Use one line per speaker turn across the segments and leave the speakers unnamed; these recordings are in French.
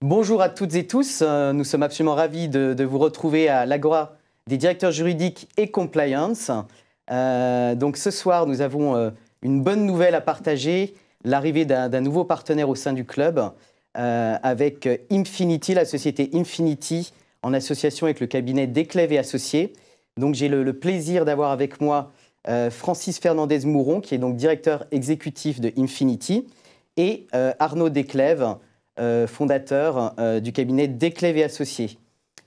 Bonjour à toutes et tous, nous sommes absolument ravis de vous retrouver à l'Agora des directeurs juridiques et compliance. Donc ce soir, nous avons une bonne nouvelle à partager, l'arrivée d'un nouveau partenaire au sein du club avec Infinity, la société Infinity, en association avec le cabinet Desclèves et Associés. Donc j'ai le plaisir d'avoir avec moi Francis Fernandez-Mouron, qui est donc directeur exécutif de Infinity, et Arnaud Desclèves, fondateur du cabinet Desclèves et Associés.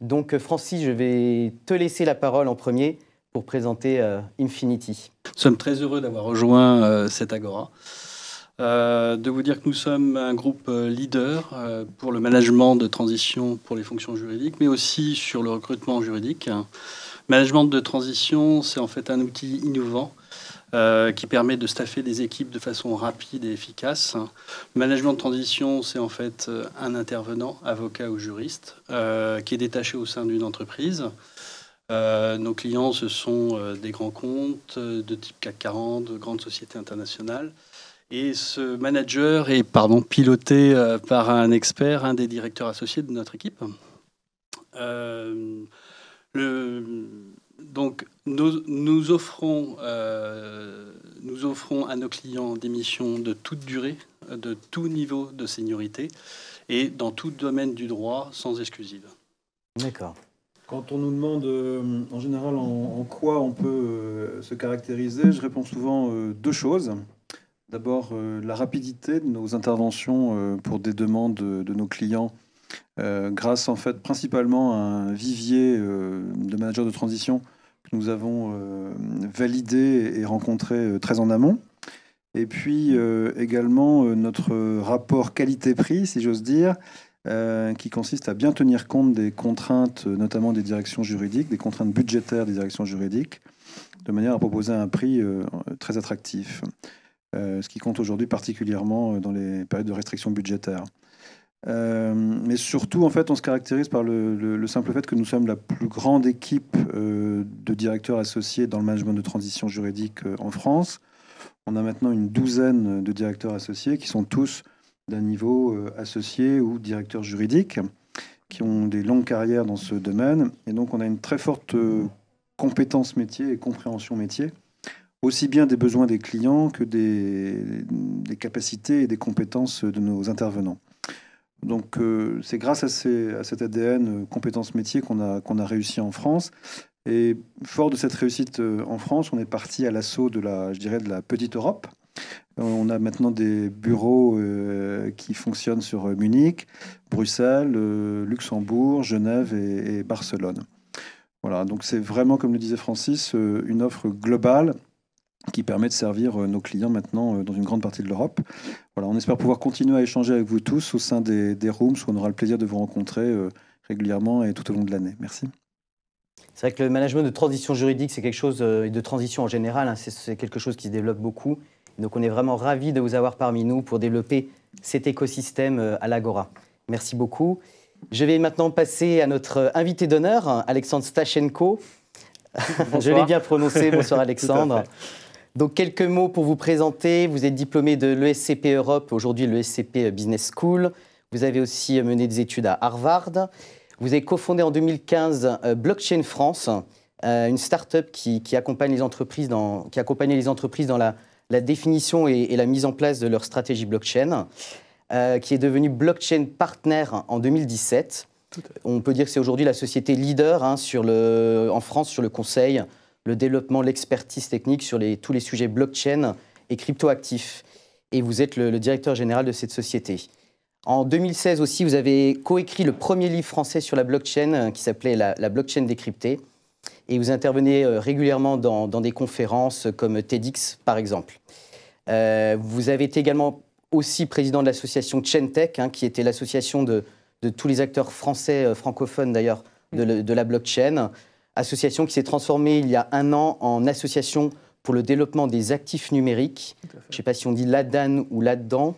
Donc Francis, je vais te laisser la parole en premier pour présenter Infinity.
Nous sommes très heureux d'avoir rejoint cette Agora. De vous dire que nous sommes un groupe leader pour le management de transition pour les fonctions juridiques, mais aussi sur le recrutement juridique. Management de transition, c'est en fait un outil innovant qui permet de staffer des équipes de façon rapide et efficace. Management de transition, c'est en fait un intervenant, avocat ou juriste, qui est détaché au sein d'une entreprise. Nos clients, ce sont des grands comptes de type CAC 40, de grandes sociétés internationales. Et ce manager est piloté par un expert, un des directeurs associés de notre équipe. Donc, nous offrons à nos clients des missions de toute durée, de tout niveau de seniorité et dans tout domaine du droit, sans exclusive.
D'accord.
Quand on nous demande en général en quoi on peut se caractériser, je réponds souvent deux choses. D'abord, la rapidité de nos interventions pour des demandes de nos clients, grâce en fait principalement à un vivier de managers de transition que nous avons validé et rencontré très en amont. Et puis également notre rapport qualité-prix, si j'ose dire, qui consiste à bien tenir compte des contraintes, notamment des directions juridiques, des contraintes budgétaires des directions juridiques, de manière à proposer un prix très attractif, ce qui compte aujourd'hui particulièrement dans les périodes de restrictions budgétaires. Mais surtout, en fait, on se caractérise par le simple fait que nous sommes la plus grande équipe de directeurs associés dans le management de transition juridique en France. On a maintenant une douzaine de directeurs associés qui sont tous d'un niveau associé ou directeur juridique, qui ont des longues carrières dans ce domaine. Et donc, on a une très forte compétence métier et compréhension métier, aussi bien des besoins des clients que des capacités et des compétences de nos intervenants. Donc, c'est grâce à cet ADN compétences métier qu'on a réussi en France. Et fort de cette réussite en France, on est parti à l'assaut de la petite Europe. On a maintenant des bureaux qui fonctionnent sur Munich, Bruxelles, Luxembourg, Genève et Barcelone. Voilà, donc c'est vraiment, comme le disait Francis, une offre globale qui permet de servir nos clients maintenant dans une grande partie de l'Europe. Voilà, on espère pouvoir continuer à échanger avec vous tous au sein des rooms où on aura le plaisir de vous rencontrer régulièrement et tout au long de l'année. Merci.
C'est vrai que le management de transition juridique, c'est quelque chose, et de transition en général, hein, c'est quelque chose qui se développe beaucoup. Donc on est vraiment ravis de vous avoir parmi nous pour développer cet écosystème à l'Agora. Merci beaucoup. Je vais maintenant passer à notre invité d'honneur, Alexandre Stachenko. Je l'ai bien prononcé. Bonsoir Alexandre. Donc quelques mots pour vous présenter. Vous êtes diplômé de l'ESCP Europe, aujourd'hui l'ESCP Business School. Vous avez aussi mené des études à Harvard. Vous avez cofondé en 2015 Blockchain France, une start-up qui accompagne les entreprises dans la définition et la mise en place de leur stratégie blockchain, qui est devenue Blockchain Partner en 2017. On peut dire que c'est aujourd'hui la société leader en France sur le conseil, le développement, l'expertise technique sur tous les sujets blockchain et cryptoactifs. Et vous êtes le directeur général de cette société. En 2016 aussi, vous avez coécrit le premier livre français sur la blockchain qui s'appelait la blockchain décryptée. Et vous intervenez régulièrement dans des conférences comme TEDx, par exemple. Vous avez été également aussi président de l'association Chaintech, qui était l'association de tous les acteurs français, francophones d'ailleurs, de la blockchain. Association qui s'est transformée il y a un an en association pour le développement des actifs numériques. Je ne sais pas si on dit l'ADAN ou là-dedans.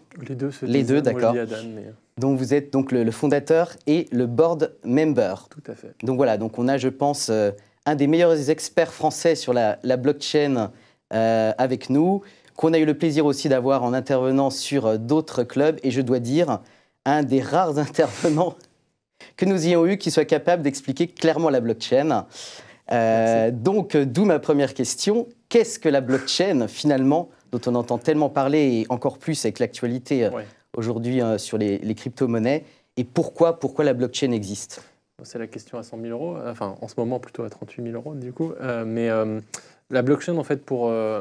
Les deux,
d'accord.
Moi, je dis ADAN, mais...
Donc vous êtes donc le fondateur et le board member.
Tout à fait.
Donc voilà, donc on a, je pense, un des meilleurs experts français sur la blockchain avec nous, qu'on a eu le plaisir aussi d'avoir en intervenant sur d'autres clubs. Et je dois dire un des rares intervenants que nous ayons eu qui soit capable d'expliquer clairement la blockchain. Donc, d'où ma première question. Qu'est-ce que la blockchain, finalement, dont on entend tellement parler, et encore plus avec l'actualité aujourd'hui sur les crypto-monnaies, et pourquoi la blockchain existe?
C'est la question à 100 000 euros, enfin en ce moment plutôt à 38 000 euros du coup. La blockchain, en fait,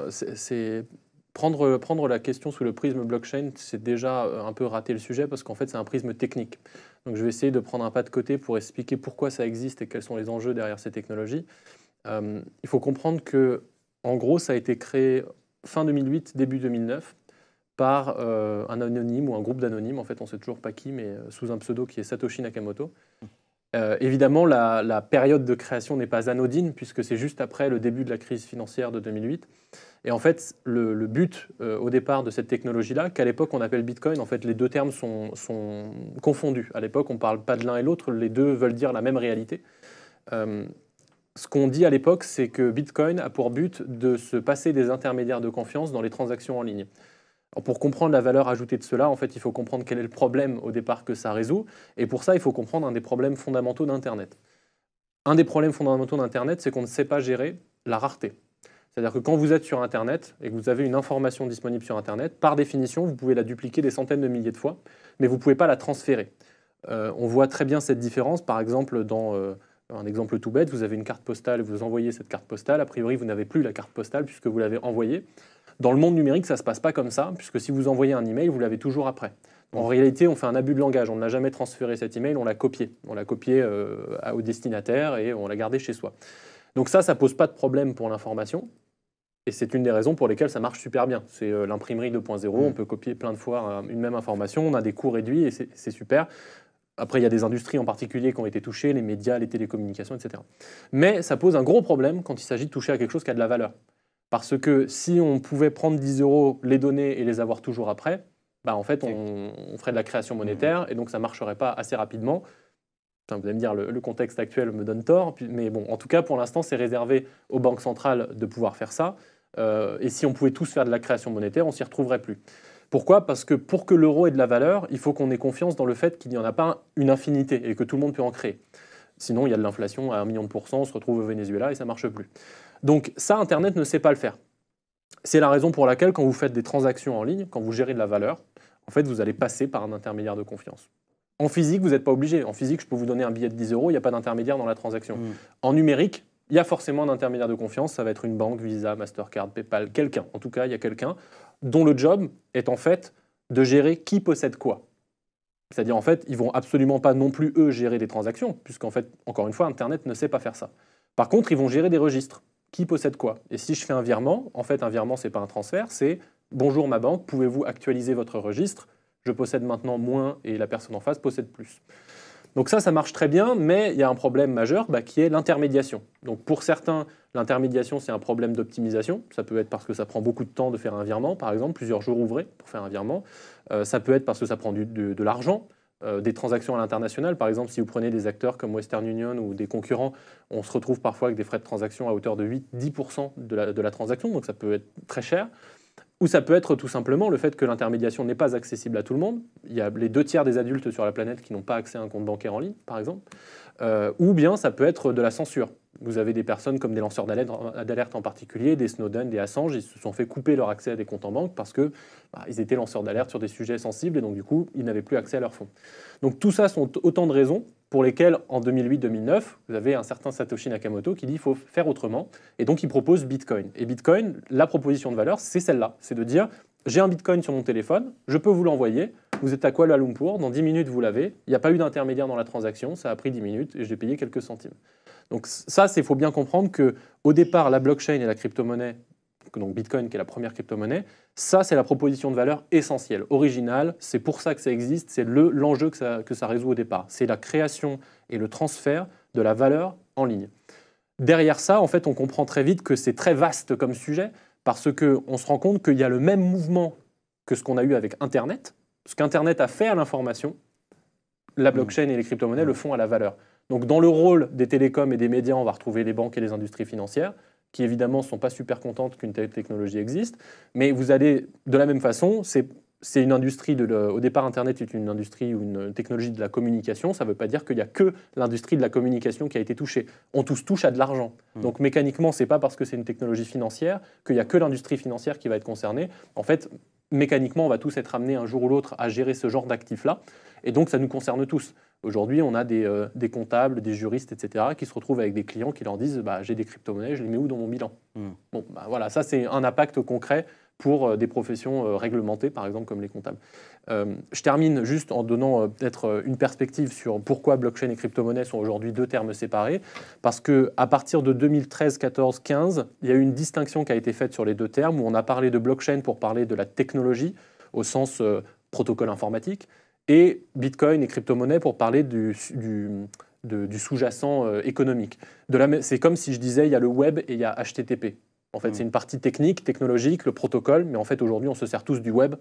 c'est prendre la question sous le prisme blockchain, c'est déjà un peu rater le sujet parce qu'en fait c'est un prisme technique. Donc je vais essayer de prendre un pas de côté pour expliquer pourquoi ça existe et quels sont les enjeux derrière ces technologies. Il faut comprendre que, en gros, ça a été créé fin 2008, début 2009 par un anonyme ou un groupe d'anonymes, en fait on ne sait toujours pas qui, mais sous un pseudo qui est Satoshi Nakamoto. Évidemment, la période de création n'est pas anodine puisque c'est juste après le début de la crise financière de 2008. Et en fait, le but au départ de cette technologie-là, qu'à l'époque on appelle Bitcoin, en fait les deux termes sont confondus. À l'époque, on ne parle pas de l'un et l'autre, les deux veulent dire la même réalité. Ce qu'on dit à l'époque, c'est que Bitcoin a pour but de se passer des intermédiaires de confiance dans les transactions en ligne. Alors pour comprendre la valeur ajoutée de cela, en fait, il faut comprendre quel est le problème au départ que ça résout. Et pour ça, il faut comprendre un des problèmes fondamentaux d'Internet. Un des problèmes fondamentaux d'Internet, c'est qu'on ne sait pas gérer la rareté. C'est-à-dire que quand vous êtes sur Internet et que vous avez une information disponible sur Internet, par définition, vous pouvez la dupliquer des centaines de milliers de fois, mais vous ne pouvez pas la transférer. On voit très bien cette différence, par exemple, dans un exemple tout bête, vous avez une carte postale, vous envoyez cette carte postale, a priori, vous n'avez plus la carte postale puisque vous l'avez envoyée. Dans le monde numérique, ça ne se passe pas comme ça, puisque si vous envoyez un email, vous l'avez toujours après. En réalité, on fait un abus de langage. On n'a jamais transféré cet email, on l'a copié. On l'a copié au destinataire et on l'a gardé chez soi. Donc ça ne pose pas de problème pour l'information. Et c'est une des raisons pour lesquelles ça marche super bien. C'est l'imprimerie 2.0, on peut copier plein de fois une même information, on a des coûts réduits et c'est super. Après, il y a des industries en particulier qui ont été touchées, les médias, les télécommunications, etc. Mais ça pose un gros problème quand il s'agit de toucher à quelque chose qui a de la valeur. Parce que si on pouvait prendre 10 euros, les donner et les avoir toujours après, bah en fait, on ferait de la création monétaire et donc ça ne marcherait pas assez rapidement. Enfin, vous allez me dire, le contexte actuel me donne tort, mais bon, en tout cas, pour l'instant, c'est réservé aux banques centrales de pouvoir faire ça. Et si on pouvait tous faire de la création monétaire, on ne s'y retrouverait plus. Pourquoi? Parce que pour que l'euro ait de la valeur, il faut qu'on ait confiance dans le fait qu'il n'y en a pas une infinité et que tout le monde peut en créer. Sinon, il y a de l'inflation à 1 million de pourcents, on se retrouve au Venezuela et ça ne marche plus. Donc ça, Internet ne sait pas le faire. C'est la raison pour laquelle, quand vous faites des transactions en ligne, quand vous gérez de la valeur, en fait, vous allez passer par un intermédiaire de confiance. En physique, vous n'êtes pas obligé. En physique, je peux vous donner un billet de 10 euros, il n'y a pas d'intermédiaire dans la transaction. En numérique, il y a forcément un intermédiaire de confiance, ça va être une banque, Visa, Mastercard, PayPal, quelqu'un. En tout cas, il y a quelqu'un dont le job est en fait de gérer qui possède quoi. C'est-à-dire, en fait, ils ne vont absolument pas non plus, eux, gérer des transactions, puisqu'en fait, encore une fois, Internet ne sait pas faire ça. Par contre, ils vont gérer des registres. Qui possède quoi? Et si je fais un virement, en fait, un virement, ce n'est pas un transfert, c'est « Bonjour ma banque, pouvez-vous actualiser votre registre? Je possède maintenant moins et la personne en face possède plus. » Donc ça marche très bien, mais il y a un problème majeur qui est l'intermédiation. Donc pour certains, l'intermédiation, c'est un problème d'optimisation. Ça peut être parce que ça prend beaucoup de temps de faire un virement, par exemple, plusieurs jours ouvrés pour faire un virement. Ça peut être parce que ça prend de l'argent. Des transactions à l'international, par exemple, si vous prenez des acteurs comme Western Union ou des concurrents, on se retrouve parfois avec des frais de transaction à hauteur de 8-10% de la transaction, donc ça peut être très cher. Ou ça peut être tout simplement le fait que l'intermédiation n'est pas accessible à tout le monde. Il y a les 2/3 des adultes sur la planète qui n'ont pas accès à un compte bancaire en ligne, par exemple. Ou bien ça peut être de la censure. Vous avez des personnes comme des lanceurs d'alerte en particulier, des Snowden, des Assange, ils se sont fait couper leur accès à des comptes en banque parce que ils étaient lanceurs d'alerte sur des sujets sensibles et donc du coup, ils n'avaient plus accès à leurs fonds. Donc tout ça sont autant de raisons pour lesquelles, en 2008-2009, vous avez un certain Satoshi Nakamoto qui dit qu'il faut faire autrement et donc il propose Bitcoin. Et Bitcoin, la proposition de valeur, c'est celle-là, c'est de dire j'ai un Bitcoin sur mon téléphone, je peux vous l'envoyer, vous êtes à Kuala Lumpur, dans 10 minutes vous l'avez, il n'y a pas eu d'intermédiaire dans la transaction, ça a pris 10 minutes et j'ai payé quelques centimes. Donc ça, il faut bien comprendre qu'au départ, la blockchain et la crypto-monnaie, donc Bitcoin qui est la première crypto-monnaie, ça c'est la proposition de valeur essentielle, originale, c'est pour ça que ça existe, c'est l'enjeu que ça résout au départ. C'est la création et le transfert de la valeur en ligne. Derrière ça, en fait, on comprend très vite que c'est très vaste comme sujet, parce qu'on se rend compte qu'il y a le même mouvement que ce qu'on a eu avec Internet, ce qu'Internet a fait à l'information, la blockchain et les crypto-monnaies le font à la valeur. Donc dans le rôle des télécoms et des médias, on va retrouver les banques et les industries financières, qui évidemment ne sont pas super contentes qu'une telle technologie existe, mais vous allez, de la même façon, c'est c'est une industrie, au départ Internet est une industrie ou une technologie de la communication, ça ne veut pas dire qu'il n'y a que l'industrie de la communication qui a été touchée. On tous touche à de l'argent. Donc mécaniquement, ce n'est pas parce que c'est une technologie financière qu'il n'y a que l'industrie financière qui va être concernée. En fait, mécaniquement, on va tous être amenés un jour ou l'autre à gérer ce genre d'actifs-là. Et donc, ça nous concerne tous. Aujourd'hui, on a des comptables, des juristes, etc., qui se retrouvent avec des clients qui leur disent « j'ai des crypto-monnaies, je les mets où dans mon bilan ?» Bon, voilà, ça, c'est un impact concret pour des professions réglementées, par exemple, comme les comptables. Je termine juste en donnant peut-être une perspective sur pourquoi blockchain et crypto-monnaie sont aujourd'hui deux termes séparés. Parce qu'à partir de 2013, 14, 15, il y a eu une distinction qui a été faite sur les deux termes, où on a parlé de blockchain pour parler de la technologie, au sens protocole informatique, et Bitcoin et crypto-monnaie pour parler du sous-jacent économique. C'est comme si je disais il y a le web et il y a HTTP. En fait, c'est une partie technique, technologique, le protocole, mais en fait, aujourd'hui, on se sert tous du web.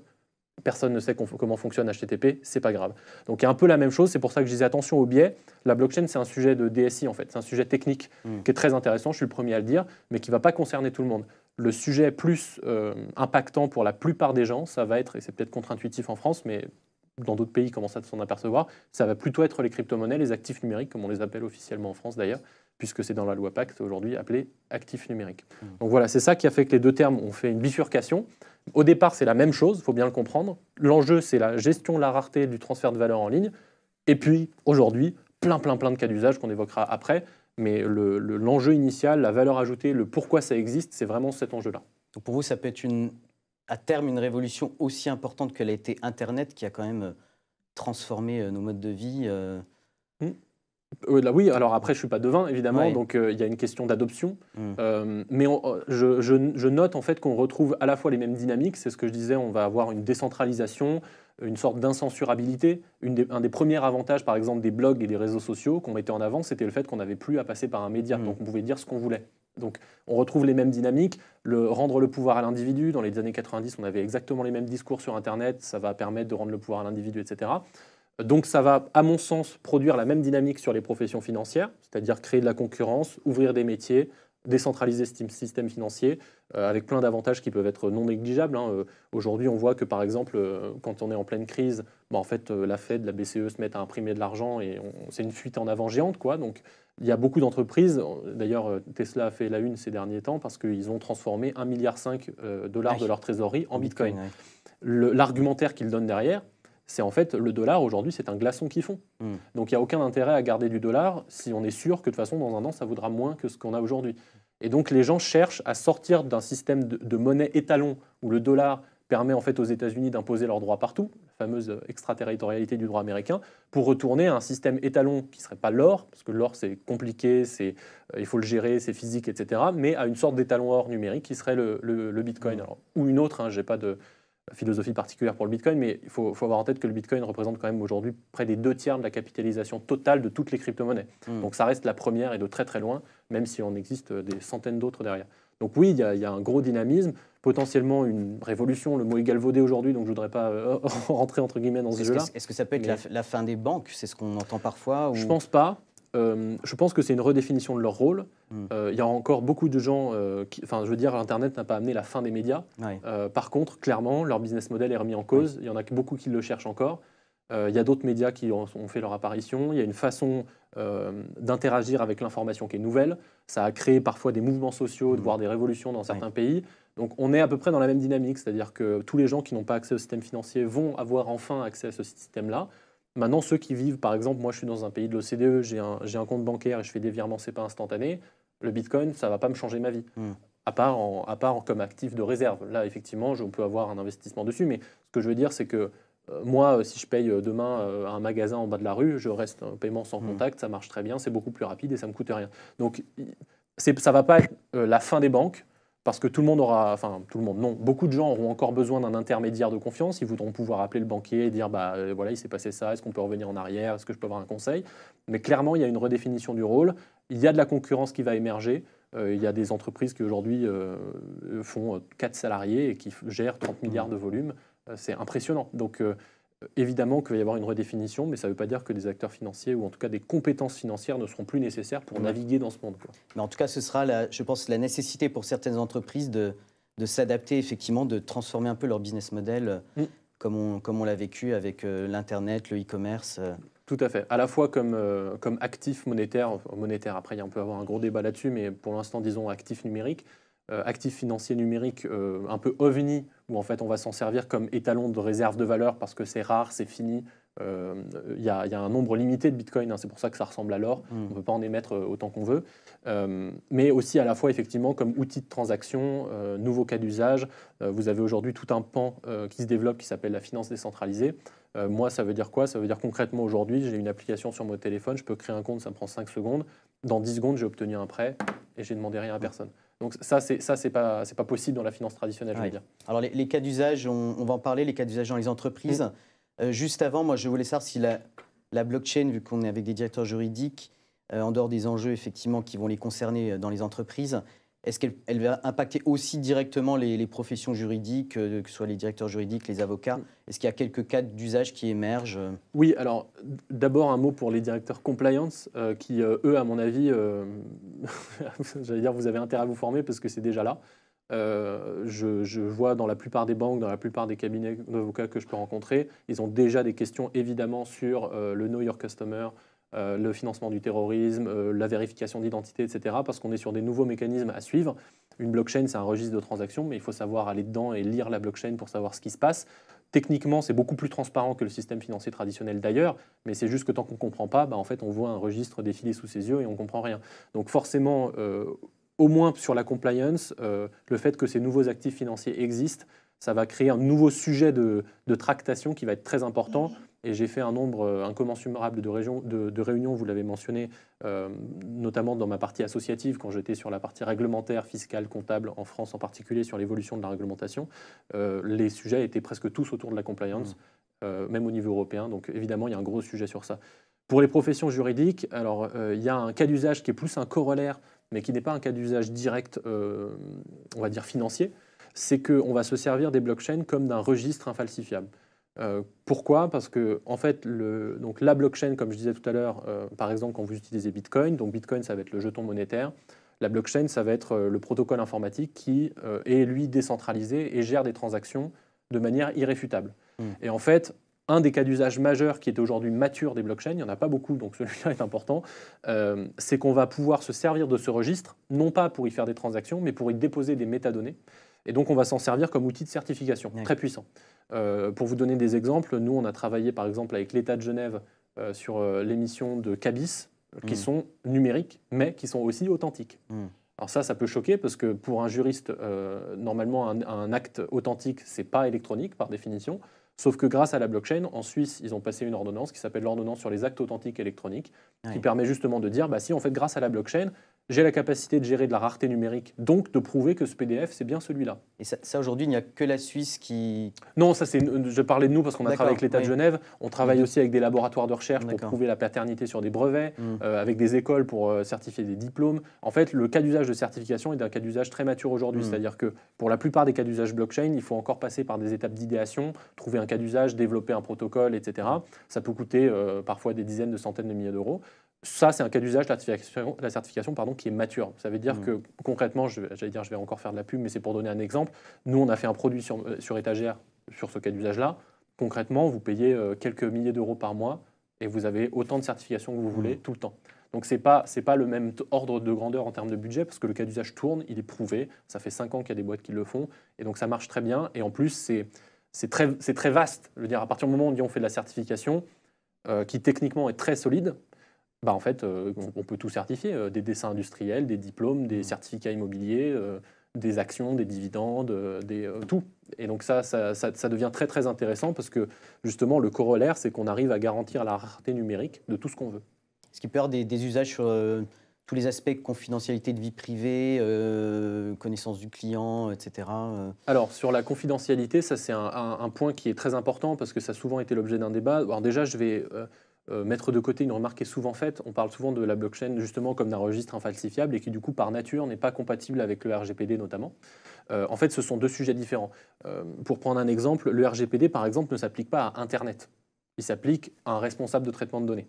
Personne ne sait comment fonctionne HTTP, c'est pas grave. Donc, il y a un peu la même chose, c'est pour ça que je disais attention au biais. La blockchain, c'est un sujet de DSI, en fait. C'est un sujet technique qui est très intéressant, je suis le premier à le dire, mais qui ne va pas concerner tout le monde. Le sujet plus impactant pour la plupart des gens, ça va être, et c'est peut-être contre-intuitif en France, mais dans d'autres pays, commencent à s'en apercevoir, ça va plutôt être les crypto-monnaies, les actifs numériques, comme on les appelle officiellement en France d'ailleurs, puisque c'est dans la loi Pacte aujourd'hui appelé actifs numériques. Donc voilà, c'est ça qui a fait que les deux termes ont fait une bifurcation. Au départ, c'est la même chose, il faut bien le comprendre. L'enjeu, c'est la gestion de la rareté du transfert de valeur en ligne. Et puis, aujourd'hui, plein de cas d'usage qu'on évoquera après. Mais l'enjeu initial, la valeur ajoutée, le pourquoi ça existe, c'est vraiment cet enjeu-là.
Donc pour vous, ça peut être à terme une révolution aussi importante qu'elle a été Internet, qui a quand même transformé nos modes de vie
Oui, alors après, je ne suis pas devin, évidemment, donc il y a une question d'adoption. Mais je note en fait qu'on retrouve à la fois les mêmes dynamiques, c'est ce que je disais, on va avoir une décentralisation, une sorte d'incensurabilité. Un des premiers avantages, par exemple, des blogs et des réseaux sociaux qu'on mettait en avant, c'était le fait qu'on n'avait plus à passer par un média, donc on pouvait dire ce qu'on voulait. Donc on retrouve les mêmes dynamiques, rendre le pouvoir à l'individu. Dans les années 90, on avait exactement les mêmes discours sur Internet, ça va permettre de rendre le pouvoir à l'individu, etc. Donc ça va, à mon sens, produire la même dynamique sur les professions financières, c'est-à-dire créer de la concurrence, ouvrir des métiers, décentraliser ce système financier, avec plein d'avantages qui peuvent être non négligeables. Aujourd'hui, on voit que, par exemple, quand on est en pleine crise, en fait, la Fed, la BCE se mettent à imprimer de l'argent et c'est une fuite en avant géante, quoi. Donc il y a beaucoup d'entreprises, d'ailleurs Tesla a fait la une ces derniers temps parce qu'ils ont transformé 1,5 milliard de leur trésorerie en Bitcoin. L'argumentaire qu'ils donnent derrière, c'est en fait le dollar aujourd'hui, c'est un glaçon qu'ils font. Donc il n'y a aucun intérêt à garder du dollar si on est sûr que de toute façon, dans un an, ça vaudra moins que ce qu'on a aujourd'hui. Et donc les gens cherchent à sortir d'un système de monnaie étalon où le dollar permet en fait aux États-Unis d'imposer leurs droits partout, la fameuse extraterritorialité du droit américain, pour retourner à un système étalon qui ne serait pas l'or, parce que l'or c'est compliqué, il faut le gérer, c'est physique, etc., mais à une sorte d'étalon or numérique qui serait le Bitcoin. Alors, ou une autre, je n'ai pas de philosophie particulière pour le Bitcoin, mais il faut avoir en tête que le Bitcoin représente quand même aujourd'hui près des 2/3 de la capitalisation totale de toutes les crypto-monnaies. Donc ça reste la première et de très très loin, même si on existe des centaines d'autres derrière. Donc oui, il y a un gros dynamisme, potentiellement une révolution, le mot est galvaudé aujourd'hui, donc je ne voudrais pas rentrer entre guillemets dans ce jeu-là.
Est-ce que ça peut être la fin des banques? C'est ce qu'on entend parfois ou...
Je ne pense pas. Je pense que c'est une redéfinition de leur rôle. Il y a encore beaucoup de gens je veux dire, Internet n'a pas amené la fin des médias. Par contre, clairement, leur business model est remis en cause. Il y en a beaucoup qui le cherchent encore. Il y a d'autres médias qui ont fait leur apparition. Il y a une façon d'interagir avec l'information qui est nouvelle. Ça a créé parfois des mouvements sociaux, voire des révolutions dans certains pays. Donc on est à peu près dans la même dynamique, c'est-à-dire que tous les gens qui n'ont pas accès au système financier vont avoir enfin accès à ce système-là. Maintenant, ceux qui vivent, par exemple, moi je suis dans un pays de l'OCDE, j'ai un compte bancaire et je fais des virements SEPA instantanés, le Bitcoin, ça ne va pas me changer ma vie, à part comme actif de réserve. Là, effectivement, on peut avoir un investissement dessus, mais ce que je veux dire, c'est que moi, si je paye demain à un magasin en bas de la rue, je reste un paiement sans contact, ça marche très bien, c'est beaucoup plus rapide et ça ne me coûte rien. Donc, ça ne va pas être la fin des banques, parce que tout le monde aura, enfin tout le monde, non, beaucoup de gens auront encore besoin d'un intermédiaire de confiance. Ils voudront pouvoir appeler le banquier et dire voilà, il s'est passé ça, est-ce qu'on peut revenir en arrière, est-ce que je peux avoir un conseil? Mais clairement, il y a une redéfinition du rôle. Il y a de la concurrence qui va émerger. Il y a des entreprises qui aujourd'hui font 4 salariés et qui gèrent 30 milliards de volume. C'est impressionnant. Donc évidemment qu'il va y avoir une redéfinition, mais ça ne veut pas dire que des acteurs financiers ou en tout cas des compétences financières ne seront plus nécessaires pour naviguer dans ce monde, quoi.
Mais en tout cas, ce sera, je pense, la nécessité pour certaines entreprises de s'adapter, effectivement, de transformer un peu leur business model, comme on l'a vécu avec l'Internet, le e-commerce.
Tout à fait. À la fois comme actif monétaire, après il y a un peu avoir un gros débat là-dessus, mais pour l'instant disons actif numérique, actif financier numérique un peu ovni, où en fait on va s'en servir comme étalon de réserve de valeur parce que c'est rare, c'est fini. Il y a un nombre limité de bitcoin, hein, c'est pour ça que ça ressemble à l'or, on ne peut pas en émettre autant qu'on veut, mais aussi à la fois effectivement comme outil de transaction, nouveau cas d'usage. Vous avez aujourd'hui tout un pan qui se développe qui s'appelle la finance décentralisée. Moi, ça veut dire quoi? Ça veut dire concrètement aujourd'hui, j'ai une application sur mon téléphone, je peux créer un compte, ça me prend 5 secondes. Dans 10 secondes, j'ai obtenu un prêt et j'ai demandé rien à personne. Donc ça, c'est pas possible dans la finance traditionnelle, je veux dire.
Alors les cas d'usage, on va en parler, les cas d'usage dans les entreprises. Juste avant, moi, je voulais savoir si la blockchain, vu qu'on est avec des directeurs juridiques, en dehors des enjeux effectivement qui vont les concerner dans les entreprises, est-ce qu'elle va impacter aussi directement les professions juridiques, que ce soit les directeurs juridiques, les avocats? Est-ce qu'il y a quelques cas d'usage qui émergent?
Oui, alors d'abord un mot pour les directeurs compliance qui, eux, à mon avis, j'allais dire, vous avez intérêt à vous former parce que c'est déjà là. Je vois dans la plupart des banques, dans la plupart des cabinets d'avocats que je peux rencontrer, ils ont déjà des questions évidemment sur le Know Your Customer, le financement du terrorisme, la vérification d'identité, etc. Parce qu'on est sur des nouveaux mécanismes à suivre. Une blockchain, c'est un registre de transactions, mais il faut savoir aller dedans et lire la blockchain pour savoir ce qui se passe. Techniquement, c'est beaucoup plus transparent que le système financier traditionnel d'ailleurs, mais c'est juste que tant qu'on ne comprend pas, en fait, on voit un registre défiler sous ses yeux et on ne comprend rien. Donc forcément, au moins sur la compliance, le fait que ces nouveaux actifs financiers existent, ça va créer un nouveau sujet de tractation qui va être très important. Et j'ai fait un nombre incommensurable de réunions, vous l'avez mentionné, notamment dans ma partie associative, quand j'étais sur la partie réglementaire, fiscale, comptable, en France en particulier, sur l'évolution de la réglementation. Les sujets étaient presque tous autour de la compliance, même au niveau européen. Donc évidemment, il y a un gros sujet sur ça. Pour les professions juridiques, alors il y a un cas d'usage qui est plus un corollaire, mais qui n'est pas un cas d'usage direct, on va dire financier. C'est qu'on va se servir des blockchains comme d'un registre infalsifiable. Pourquoi? Parce que en fait, donc la blockchain, comme je disais tout à l'heure, par exemple, quand vous utilisez Bitcoin, donc Bitcoin, ça va être le jeton monétaire. La blockchain, ça va être le protocole informatique qui est, lui, décentralisé et gère des transactions de manière irréfutable. Et en fait, un des cas d'usage majeurs qui est aujourd'hui mature des blockchains, il n'y en a pas beaucoup, donc celui-là est important, c'est qu'on va pouvoir se servir de ce registre, non pas pour y faire des transactions, mais pour y déposer des métadonnées. Et donc, on va s'en servir comme outil de certification, très puissant. Pour vous donner des exemples, nous, on a travaillé par exemple avec l'État de Genève sur l'émission de CABIS, qui sont numériques, mais qui sont aussi authentiques. Alors ça peut choquer parce que pour un juriste, normalement, un acte authentique, ce n'est pas électronique par définition. Sauf que grâce à la blockchain, en Suisse, ils ont passé une ordonnance qui s'appelle l'ordonnance sur les actes authentiques électroniques, qui permet justement de dire, si en fait, grâce à la blockchain, j'ai la capacité de gérer de la rareté numérique, donc de prouver que ce PDF, c'est bien celui-là.
Et ça aujourd'hui, il n'y a que la Suisse qui...
Non, je parlais de nous parce qu'on a travaillé avec l'État de Genève. On travaille aussi avec des laboratoires de recherche pour prouver la paternité sur des brevets, avec des écoles pour certifier des diplômes. En fait, le cas d'usage de certification est un cas d'usage très mature aujourd'hui. C'est-à-dire que pour la plupart des cas d'usage blockchain, il faut encore passer par des étapes d'idéation, trouver un cas d'usage, développer un protocole, etc. Ça peut coûter parfois des dizaines de centaines de milliers d'euros. Ça, c'est un cas d'usage, la certification qui est mature. Ça veut dire que concrètement, je vais encore faire de la pub, mais c'est pour donner un exemple. Nous, on a fait un produit sur étagère sur ce cas d'usage-là. Concrètement, vous payez quelques milliers d'euros par mois et vous avez autant de certifications que vous voulez tout le temps. Donc, ce n'est pas le même ordre de grandeur en termes de budget parce que le cas d'usage tourne, il est prouvé. Ça fait 5 ans qu'il y a des boîtes qui le font et donc ça marche très bien. Et en plus, c'est très vaste. Je veux dire, à partir du moment où on fait de la certification, qui techniquement est très solide, en fait, on peut tout certifier, des dessins industriels, des diplômes, des certificats immobiliers, des actions, des dividendes, tout. Et donc ça devient très très intéressant parce que justement le corollaire, c'est qu'on arrive à garantir la rareté numérique de tout ce qu'on veut.
Est-ce qu'il peut y avoir des usages sur tous les aspects, confidentialité de vie privée, connaissance du client, etc.
Alors sur la confidentialité, ça c'est un point qui est très important parce que ça a souvent été l'objet d'un débat. Alors déjà, je vais... mettre de côté une remarque qui est souvent faite. On parle souvent de la blockchain justement comme d'un registre infalsifiable et qui du coup par nature n'est pas compatible avec le RGPD notamment. En fait, ce sont deux sujets différents. Pour prendre un exemple, le RGPD par exemple ne s'applique pas à Internet. Il s'applique à un responsable de traitement de données.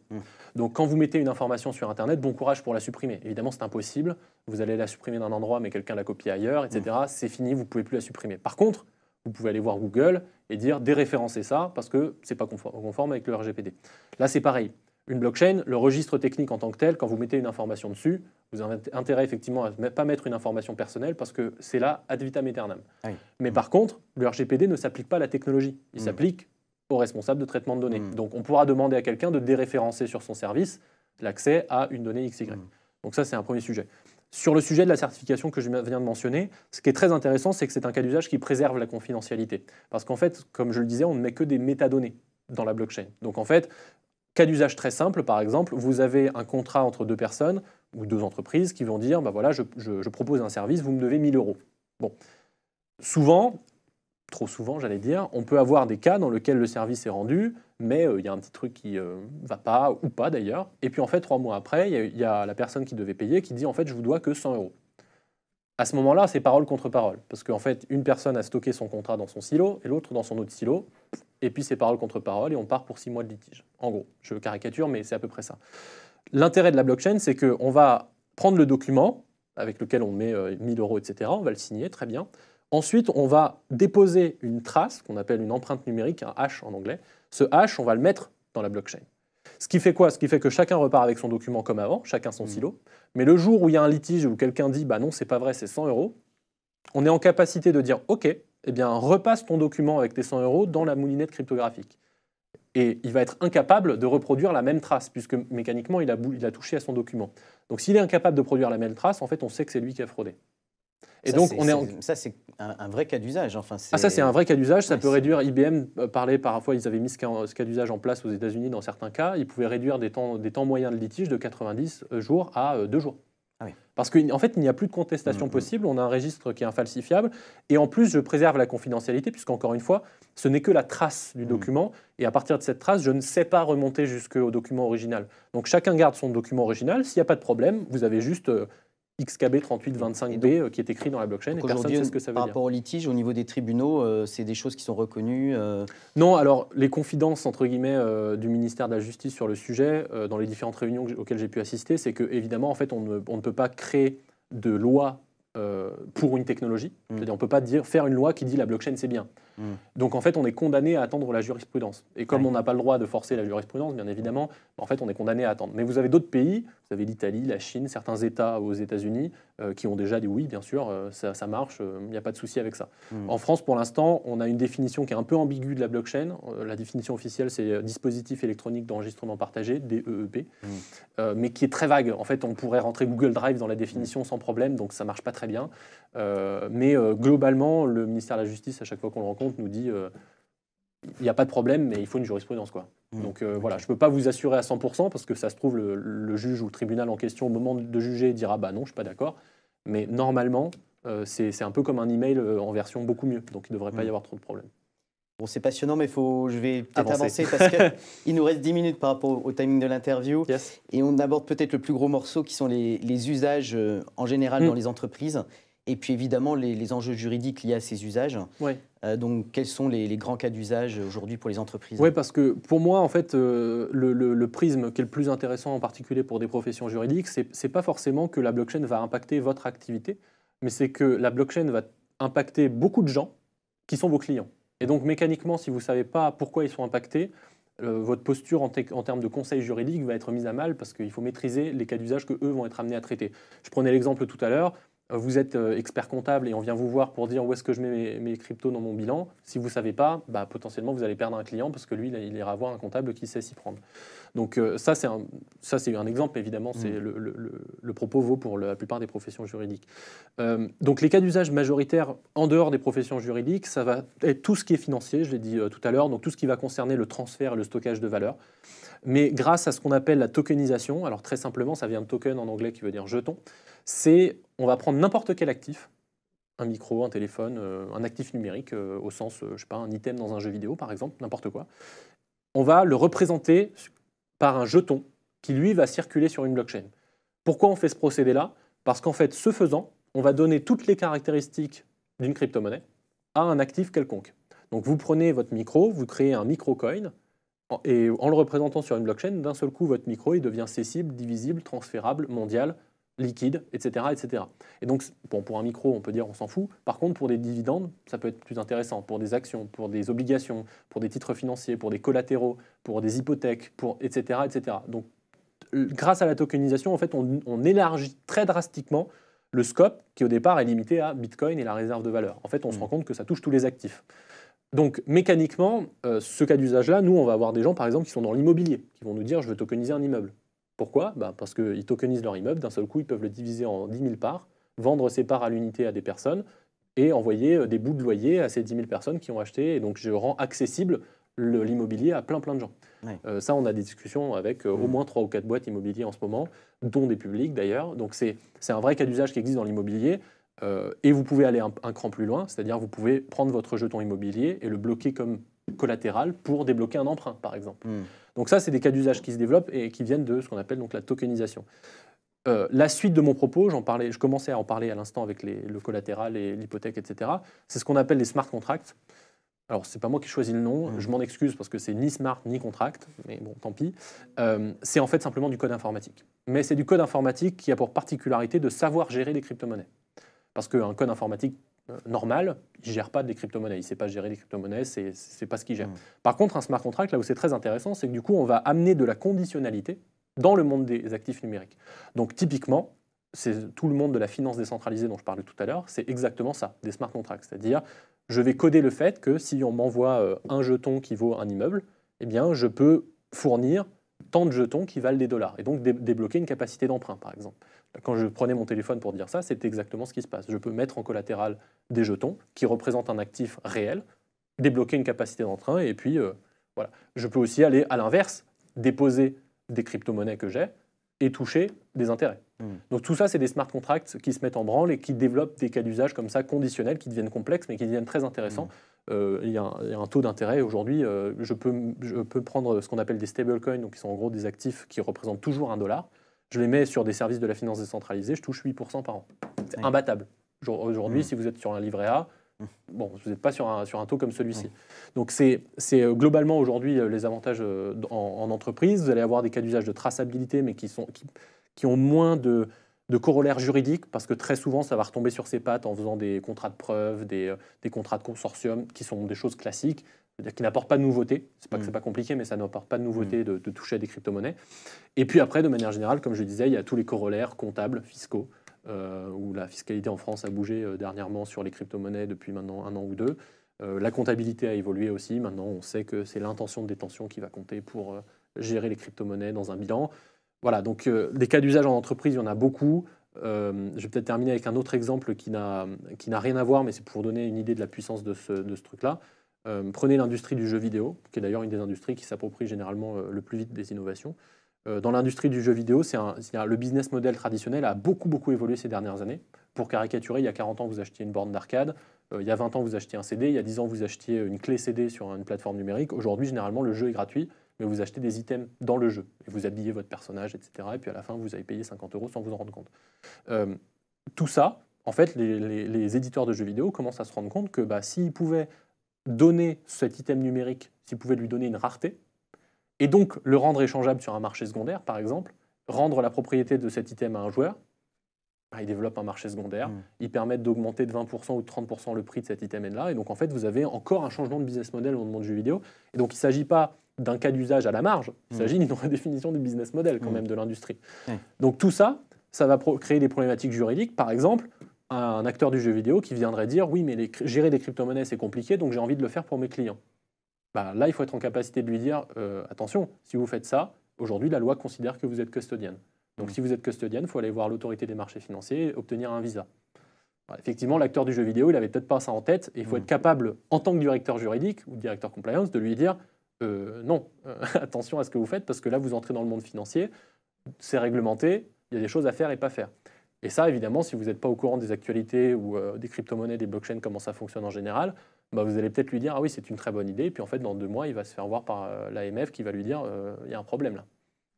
Donc quand vous mettez une information sur Internet, bon courage pour la supprimer. Évidemment, c'est impossible. Vous allez la supprimer d'un endroit, mais quelqu'un l'a copiée ailleurs, etc. C'est fini, vous ne pouvez plus la supprimer. Par contre, Vous pouvez aller voir Google et dire déréférencer ça parce que ce n'est pas conforme avec le RGPD. Là, c'est pareil. Une blockchain, le registre technique en tant que tel, quand vous mettez une information dessus, vous avez intérêt effectivement à ne pas mettre une information personnelle parce que c'est là ad vitam aeternam.
Oui.
Mais par contre, le RGPD ne s'applique pas à la technologie. Il s'applique au responsable de traitement de données. Donc on pourra demander à quelqu'un de déréférencer sur son service l'accès à une donnée XY. Donc ça, c'est un premier sujet. Sur le sujet de la certification que je viens de mentionner, ce qui est très intéressant, c'est que c'est un cas d'usage qui préserve la confidentialité. Parce qu'en fait, comme je le disais, on ne met que des métadonnées dans la blockchain. Donc en fait, cas d'usage très simple, par exemple, vous avez un contrat entre deux personnes ou deux entreprises qui vont dire, bah voilà, je propose un service, vous me devez 1 000 €. Bon, souvent, trop souvent, j'allais dire, on peut avoir des cas dans lesquels le service est rendu, mais il y a un petit truc qui ne va pas, ou pas d'ailleurs, et puis en fait, 3 mois après, il y a la personne qui devait payer qui dit, en fait, je vous dois que 100 €. À ce moment-là, c'est parole contre parole, parce qu'en fait, une personne a stocké son contrat dans son silo, et l'autre dans son autre silo, et puis c'est parole contre parole, et on part pour 6 mois de litige. En gros, je caricature, mais c'est à peu près ça. L'intérêt de la blockchain, c'est qu'on va prendre le document avec lequel on met 1 000 €, etc., on va le signer, très bien. Ensuite, on va déposer une trace, qu'on appelle une empreinte numérique, un hash en anglais. Ce hash, on va le mettre dans la blockchain. Ce qui fait quoi? Ce qui fait que chacun repart avec son document comme avant, chacun son silo. Mais le jour où il y a un litige où quelqu'un dit bah non, c'est pas vrai, c'est 100 €, on est en capacité de dire ok, eh bien repasse ton document avec tes 100 € dans la moulinette cryptographique. Et il va être incapable de reproduire la même trace, puisque mécaniquement, il a touché à son document. Donc s'il est incapable de produire la même trace, en fait, on sait que c'est lui qui a fraudé. Et
ça,
donc,
ça, c'est un vrai cas d'usage. Enfin,
ça, c'est un vrai cas d'usage. Ça peut réduire. IBM parlait parfois, ils avaient mis ce cas d'usage en place aux États-Unis dans certains cas. Ils pouvaient réduire des temps moyens de litige de 90 jours à 2 jours.
Ah oui.
Parce qu'en fait, il n'y a plus de contestation possible. On a un registre qui est infalsifiable. Et en plus, je préserve la confidentialité, puisqu'encore une fois, ce n'est que la trace du document. Et à partir de cette trace, je ne sais pas remonter jusqu'au document original. Donc chacun garde son document original. S'il n'y a pas de problème, vous avez juste XKB 3825B qui est écrit dans la blockchain et personne ne sait ce que ça veut dire.
Par rapport au litige, au niveau des tribunaux, c'est des choses qui sont reconnues
Non, alors les confidences entre guillemets du ministère de la Justice sur le sujet, dans les différentes réunions auxquelles j'ai pu assister, c'est que évidemment en fait on ne peut pas créer de loi pour une technologie. C'est-à-dire on ne peut pas faire une loi qui dit la blockchain c'est bien. Donc en fait on est condamné à attendre la jurisprudence. Et comme on n'a pas le droit de forcer la jurisprudence, bien évidemment, en fait on est condamné à attendre. Mais vous avez d'autres pays, vous avez l'Italie, la Chine, certains États aux États-Unis qui ont déjà dit oui, bien sûr, ça marche, il n'y a pas de souci avec ça. En France, pour l'instant, on a une définition qui est un peu ambiguë de la blockchain. La définition officielle, c'est dispositif électronique d'enregistrement partagé, DEEP, mais qui est très vague. En fait, on pourrait rentrer Google Drive dans la définition sans problème, donc ça ne marche pas très bien. Mais globalement, le ministère de la Justice, à chaque fois qu'on le rencontre, nous dit il n'y a pas de problème, mais il faut une jurisprudence, quoi. Donc voilà, je ne peux pas vous assurer à 100% parce que ça se trouve, le juge ou le tribunal en question, au moment de juger, dira bah non, je ne suis pas d'accord. Mais normalement, c'est un peu comme un email en version beaucoup mieux. Donc il ne devrait pas y avoir trop de problèmes.
Bon, c'est passionnant, mais je vais peut-être avancer parce qu'il nous reste 10 minutes par rapport au timing de l'interview.
Yes.
Et on aborde peut-être le plus gros morceau qui sont les usages en général dans les entreprises. Et puis évidemment, les enjeux juridiques liés à ces usages.
Ouais.
Donc, quels sont les grands cas d'usage aujourd'hui pour les entreprises?
Oui, parce que pour moi, en fait, le prisme qui est le plus intéressant, en particulier pour des professions juridiques, c'est pas forcément que la blockchain va impacter votre activité, mais c'est que la blockchain va impacter beaucoup de gens qui sont vos clients. Et donc, mécaniquement, si vous ne savez pas pourquoi ils sont impactés, votre posture en termes de conseil juridique va être mise à mal parce qu'il faut maîtriser les cas d'usage qu'eux vont être amenés à traiter. Je prenais l'exemple tout à l'heure. Vous êtes expert comptable et on vient vous voir pour dire où est-ce que je mets mes cryptos dans mon bilan. Si vous ne savez pas, potentiellement vous allez perdre un client parce que lui, il ira voir un comptable qui sait s'y prendre. Donc ça, c'est un exemple, évidemment, le propos vaut pour la plupart des professions juridiques. Donc les cas d'usage majoritaires en dehors des professions juridiques, ça va être tout ce qui est financier, je l'ai dit tout à l'heure, donc tout ce qui va concerner le transfert et le stockage de valeur. Mais grâce à ce qu'on appelle la tokenisation, alors très simplement, ça vient de token en anglais qui veut dire jeton, on va prendre n'importe quel actif, un micro, un téléphone, un actif numérique au sens, je sais pas, un item dans un jeu vidéo par exemple, n'importe quoi. On va le représenter par un jeton qui lui va circuler sur une blockchain. Pourquoi on fait ce procédé-là? Parce qu'en fait, ce faisant, on va donner toutes les caractéristiques d'une crypto-monnaie à un actif quelconque. Donc vous prenez votre micro, vous créez un micro-coin, et en le représentant sur une blockchain, d'un seul coup, votre micro il devient cessible, divisible, transférable, mondial, liquides, etc., etc. Et donc, bon, pour un micro, on peut dire on s'en fout. Par contre, pour des dividendes, ça peut être plus intéressant. Pour des actions, pour des obligations, pour des titres financiers, pour des collatéraux, pour des hypothèques, etc., etc. Donc, grâce à la tokenisation, en fait, on élargit très drastiquement le scope qui, au départ, est limité à Bitcoin et la réserve de valeur. En fait, on se rend compte que ça touche tous les actifs. Donc, mécaniquement, ce cas d'usage-là, nous, on va avoir des gens, par exemple, qui sont dans l'immobilier, qui vont nous dire « je veux tokeniser un immeuble ». Pourquoi ? Parce qu'ils tokenisent leur immeuble, d'un seul coup, ils peuvent le diviser en 10 000 parts, vendre ces parts à l'unité à des personnes et envoyer des bouts de loyer à ces 10 000 personnes qui ont acheté. Et donc, je rends accessible l'immobilier à plein de gens. Ouais. Ça, on a des discussions avec au moins 3 ou 4 boîtes immobilières en ce moment, dont des publics d'ailleurs. Donc, c'est un vrai cas d'usage qui existe dans l'immobilier. Et vous pouvez aller un cran plus loin, c'est-à-dire vous pouvez prendre votre jeton immobilier et le bloquer comme collatéral pour débloquer un emprunt, par exemple. Donc ça, c'est des cas d'usage qui se développent et qui viennent de ce qu'on appelle donc la tokenisation. La suite de mon propos, je commençais à en parler à l'instant avec le collatéral et l'hypothèque, etc. C'est ce qu'on appelle les smart contracts. Alors, c'est pas moi qui choisis le nom, je m'en excuse parce que c'est ni smart ni contract, mais bon, tant pis. C'est en fait simplement du code informatique. Mais c'est du code informatique qui a pour particularité de savoir gérer les crypto-monnaies. Parce qu'un code informatique normal, il ne gère pas des crypto-monnaies. Il ne sait pas gérer les crypto-monnaies, ce n'est pas ce qu'il gère. Par contre, un smart contract, là où c'est très intéressant, c'est que du coup, on va amener de la conditionnalité dans le monde des actifs numériques. Donc typiquement, c'est tout le monde de la finance décentralisée dont je parlais tout à l'heure, c'est exactement ça, des smart contracts. C'est-à-dire, je vais coder le fait que si on m'envoie un jeton qui vaut un immeuble, eh bien, je peux fournir tant de jetons qui valent des dollars, et donc débloquer une capacité d'emprunt, par exemple. Quand je prenais mon téléphone pour dire ça, c'est exactement ce qui se passe. Je peux mettre en collatéral des jetons qui représentent un actif réel, débloquer une capacité d'emprunt, et puis voilà. Je peux aussi aller à l'inverse, déposer des crypto-monnaies que j'ai et toucher des intérêts. Donc tout ça, c'est des smart contracts qui se mettent en branle et qui développent des cas d'usage comme ça, conditionnels, qui deviennent complexes, mais qui deviennent très intéressants. Il y a un taux d'intérêt aujourd'hui. Je peux prendre ce qu'on appelle des stablecoins, donc qui sont en gros des actifs qui représentent toujours $1. Je les mets sur des services de la finance décentralisée, je touche 8% par an. C'est imbattable. Aujourd'hui, si vous êtes sur un livret A, bon, vous n'êtes pas sur un taux comme celui-ci. Donc c'est globalement aujourd'hui les avantages en entreprise. Vous allez avoir des cas d'usage de traçabilité, mais qui ont moins de corollaires juridiques, parce que très souvent, ça va retomber sur ses pattes en faisant des contrats de preuve, des contrats de consortium, qui sont des choses classiques, c'est-à-dire qui n'apportent pas de nouveauté. C'est pas que c'est pas compliqué, mais ça n'apporte pas de nouveauté de toucher à des crypto-monnaies. Et puis après, de manière générale, comme je disais, il y a tous les corollaires comptables, fiscaux, où la fiscalité en France a bougé dernièrement sur les crypto-monnaies depuis maintenant 1 an ou 2. La comptabilité a évolué aussi. Maintenant, on sait que c'est l'intention de détention qui va compter pour gérer les crypto-monnaies dans un bilan. Voilà, donc des cas d'usage en entreprise, il y en a beaucoup. Je vais peut-être terminer avec un autre exemple qui n'a rien à voir, mais c'est pour donner une idée de la puissance de ce truc-là. Prenez l'industrie du jeu vidéo, qui est d'ailleurs une des industries qui s'approprie généralement le plus vite des innovations. Dans l'industrie du jeu vidéo, le business model traditionnel a beaucoup évolué ces dernières années. Pour caricaturer, il y a 40 ans, vous achetiez une borne d'arcade. Il y a 20 ans, vous achetiez un CD. Il y a 10 ans, vous achetiez une clé CD sur une plateforme numérique. Aujourd'hui, généralement, le jeu est gratuit, mais vous achetez des items dans le jeu. Et vous habillez votre personnage, etc. Et puis à la fin, vous avez payé 50 € sans vous en rendre compte. Tout ça, en fait, les éditeurs de jeux vidéo commencent à se rendre compte que s'ils pouvaient donner cet item numérique, s'ils pouvaient lui donner une rareté, et donc le rendre échangeable sur un marché secondaire, par exemple, rendre la propriété de cet item à un joueur, ils développent un marché secondaire, ils permettent d'augmenter de 20% ou de 30% le prix de cet item-là, et donc en fait vous avez encore un changement de business model dans le monde du jeu vidéo, et donc il ne s'agit pas d'un cas d'usage à la marge, il s'agit d'une redéfinition du business model quand même de l'industrie. Donc tout ça, ça va créer des problématiques juridiques, par exemple, un acteur du jeu vidéo qui viendrait dire « oui, mais gérer des crypto-monnaies c'est compliqué, donc j'ai envie de le faire pour mes clients ». Là, il faut être en capacité de lui dire attention, si vous faites ça, aujourd'hui, la loi considère que vous êtes custodienne. Donc, si vous êtes custodienne, il faut aller voir l'autorité des marchés financiers et obtenir un visa. Effectivement, l'acteur du jeu vidéo, il n'avait peut-être pas ça en tête, et il faut être capable, en tant que directeur juridique ou directeur compliance, de lui dire non, attention à ce que vous faites, parce que là, vous entrez dans le monde financier, c'est réglementé, il y a des choses à faire et pas faire. Et ça, évidemment, si vous n'êtes pas au courant des actualités ou des crypto-monnaies, des blockchains, comment ça fonctionne en général, vous allez peut-être lui dire « ah oui, c'est une très bonne idée », et puis en fait, dans 2 mois, il va se faire voir par l'AMF qui va lui dire « il y a un problème là ».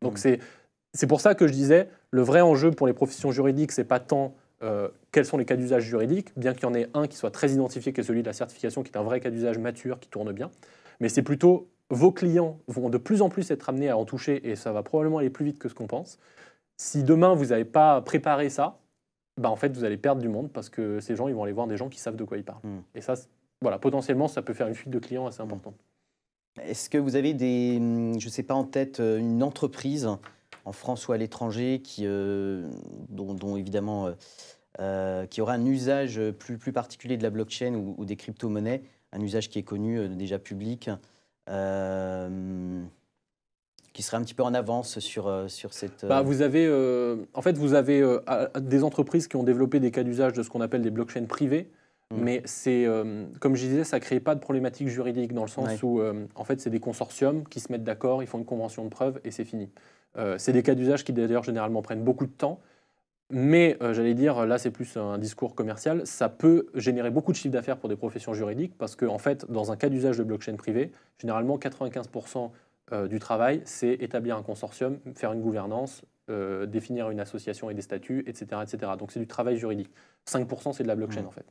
Donc c'est pour ça que je disais, le vrai enjeu pour les professions juridiques, c'est pas tant quels sont les cas d'usage juridiques, bien qu'il y en ait un qui soit très identifié, qui est celui de la certification, qui est un vrai cas d'usage mature, qui tourne bien, mais c'est plutôt vos clients vont de plus en plus être amenés à en toucher, et ça va probablement aller plus vite que ce qu'on pense. Si demain, vous n'avez pas préparé ça, bah, en fait, vous allez perdre du monde parce que ces gens, ils vont aller voir des gens qui savent de quoi ils parlent. Et ça, voilà, potentiellement, ça peut faire une fuite de clients assez importante.
Est-ce que vous avez je ne sais pas en tête, une entreprise en France ou à l'étranger dont évidemment qui aura un usage plus particulier de la blockchain ou des crypto-monnaies, un usage qui est connu, déjà public, qui serait un petit peu en avance sur cette...
Bah, vous avez, en fait, vous avez des entreprises qui ont développé des cas d'usage de ce qu'on appelle des blockchains privées, mais c'est, comme je disais, ça ne crée pas de problématique juridique dans le sens où, en fait, c'est des consortiums qui se mettent d'accord, ils font une convention de preuve et c'est fini. C'est des cas d'usage qui, d'ailleurs, généralement prennent beaucoup de temps, mais j'allais dire, là, c'est plus un discours commercial, ça peut générer beaucoup de chiffre d'affaires pour des professions juridiques parce qu'en fait, dans un cas d'usage de blockchain privé, généralement, 95% du travail, c'est établir un consortium, faire une gouvernance, définir une association et des statuts, etc. etc. Donc c'est du travail juridique. 5%, c'est de la blockchain en fait.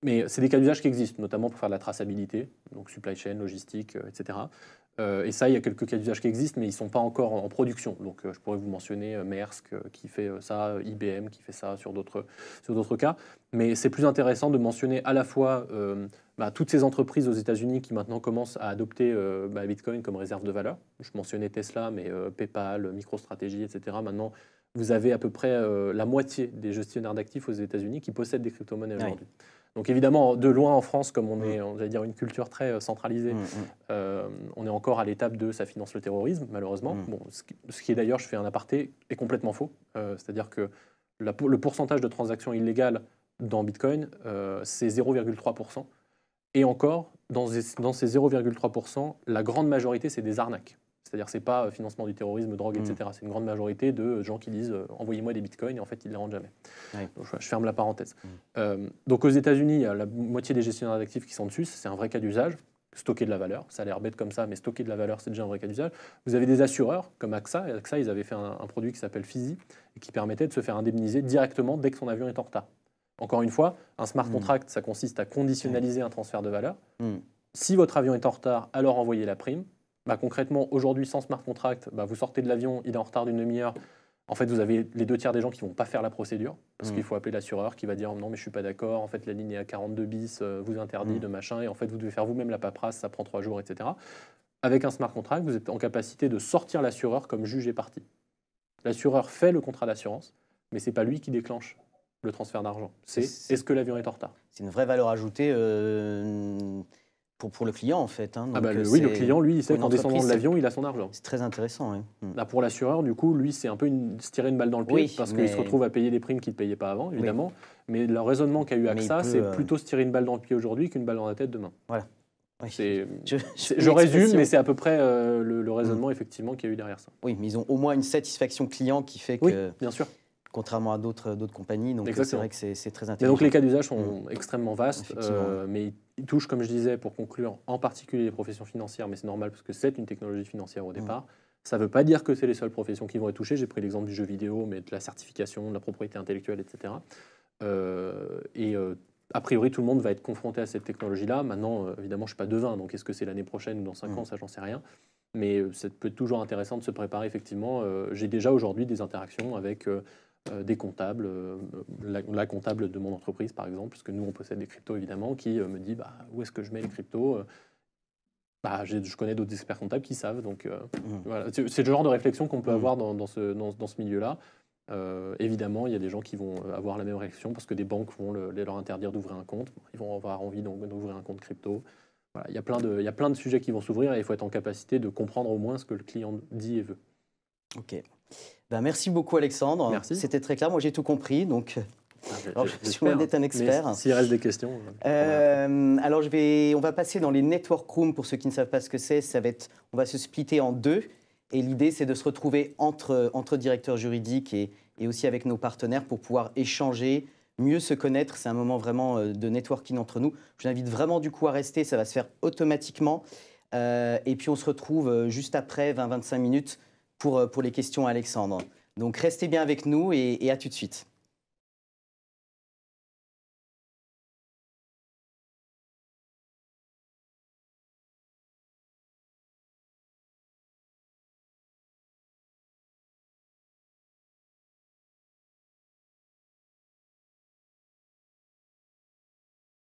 Mais c'est des cas d'usage qui existent, notamment pour faire de la traçabilité, donc supply chain, logistique, etc. Et ça, il y a quelques cas d'usage qui existent, mais ils ne sont pas encore en production. Donc je pourrais vous mentionner Maersk qui fait ça, IBM qui fait ça sur d'autres cas. Mais c'est plus intéressant de mentionner à la fois toutes ces entreprises aux États-Unis qui maintenant commencent à adopter Bitcoin comme réserve de valeur. Je mentionnais Tesla, mais PayPal, MicroStrategy, etc. Maintenant, vous avez à peu près la moitié des gestionnaires d'actifs aux États-Unis qui possèdent des crypto-monnaies aujourd'hui. Donc évidemment, de loin en France, comme on est, j'allais dire, une culture très centralisée, on est encore à l'étape de ça finance le terrorisme, malheureusement. Bon, ce qui est d'ailleurs, je fais un aparté, est complètement faux. C'est-à-dire que le pourcentage de transactions illégales dans Bitcoin, c'est 0,3%. Et encore, dans ces 0,3%, la grande majorité, c'est des arnaques. C'est-à-dire que ce n'est pas financement du terrorisme, drogue, etc. C'est une grande majorité de gens qui disent envoyez-moi des bitcoins et en fait ils ne les rendent jamais. Donc, je ferme la parenthèse. Donc aux États-Unis, il y a la moitié des gestionnaires d'actifs qui sont dessus. C'est un vrai cas d'usage. Stocker de la valeur, ça a l'air bête comme ça, mais stocker de la valeur, c'est déjà un vrai cas d'usage. Vous avez des assureurs comme AXA. Et AXA, ils avaient fait un produit qui s'appelle Fizi et qui permettait de se faire indemniser directement dès que son avion est en retard. Encore une fois, un smart contract, ça consiste à conditionnaliser un transfert de valeur. Si votre avion est en retard, alors envoyez la prime. Concrètement, aujourd'hui, sans smart contract, vous sortez de l'avion, il est en retard d'une demi-heure. En fait, vous avez les 2 tiers des gens qui ne vont pas faire la procédure parce qu'il faut appeler l'assureur qui va dire non, mais je ne suis pas d'accord. En fait, la ligne est à 42 bis, vous interdit de machin. Et en fait, vous devez faire vous-même la paperasse, ça prend 3 jours, etc. Avec un smart contract, vous êtes en capacité de sortir l'assureur comme juge et partie. L'assureur fait le contrat d'assurance, mais ce n'est pas lui qui déclenche le transfert d'argent. C'est est-ce que l'avion est en retard.
C'est une vraie valeur ajoutée pour le client, en fait. Hein. Donc,
oui, le client, lui, il sait qu'en descendant de l'avion, il a son argent.
C'est très intéressant. Oui.
Là, pour l'assureur, du coup, lui, c'est un peu se tirer une balle dans le pied parce qu'il se retrouve à payer des primes qu'il ne payait pas avant, évidemment. Mais le raisonnement qu'a eu AXA, c'est plutôt se tirer une balle dans le pied aujourd'hui qu'une balle dans la tête demain. Voilà. Oui. Je résume, mais c'est à peu près le raisonnement, effectivement, qu'il y a eu derrière ça.
Oui, mais ils ont au moins une satisfaction client qui fait que...
Oui, bien sûr.
Contrairement à d'autres compagnies, donc c'est vrai que c'est très intéressant.
Et donc les cas d'usage sont extrêmement vastes, mais ils touchent, comme je disais, pour conclure, en particulier les professions financières, mais c'est normal parce que c'est une technologie financière au départ. Ça ne veut pas dire que c'est les seules professions qui vont être touchées. J'ai pris l'exemple du jeu vidéo, mais de la certification, de la propriété intellectuelle, etc. A priori, tout le monde va être confronté à cette technologie-là. Maintenant, évidemment, je ne suis pas devin, donc est-ce que c'est l'année prochaine ou dans 5 ans, ça, j'en sais rien. Mais ça peut être toujours intéressant de se préparer, effectivement. J'ai déjà aujourd'hui des interactions avec... des comptables, la comptable de mon entreprise par exemple, parce que nous on possède des cryptos évidemment, qui me dit où est-ce que je mets les cryptos. Je connais d'autres experts comptables qui savent, donc voilà. C'est le genre de réflexion qu'on peut avoir dans ce milieu-là. Évidemment, il y a des gens qui vont avoir la même réaction parce que des banques vont leur interdire d'ouvrir un compte, ils vont avoir envie d'ouvrir un compte crypto. Voilà, il y a plein de sujets qui vont s'ouvrir et il faut être en capacité de comprendre au moins ce que le client dit et veut.
Ok. Merci beaucoup Alexandre.
Merci.
C'était très clair. Moi j'ai tout compris, donc je suis loin d'être un expert.
S'il reste des questions.
Alors on va passer dans les network rooms pour ceux qui ne savent pas ce que c'est. On va se splitter en 2 et l'idée c'est de se retrouver entre directeurs juridiques et aussi avec nos partenaires pour pouvoir échanger, mieux se connaître. C'est un moment vraiment de networking entre nous. Je vous invite vraiment du coup à rester, ça va se faire automatiquement. Et puis on se retrouve juste après 20-25 minutes pour les questions à Alexandre. Donc restez bien avec nous et à tout de suite.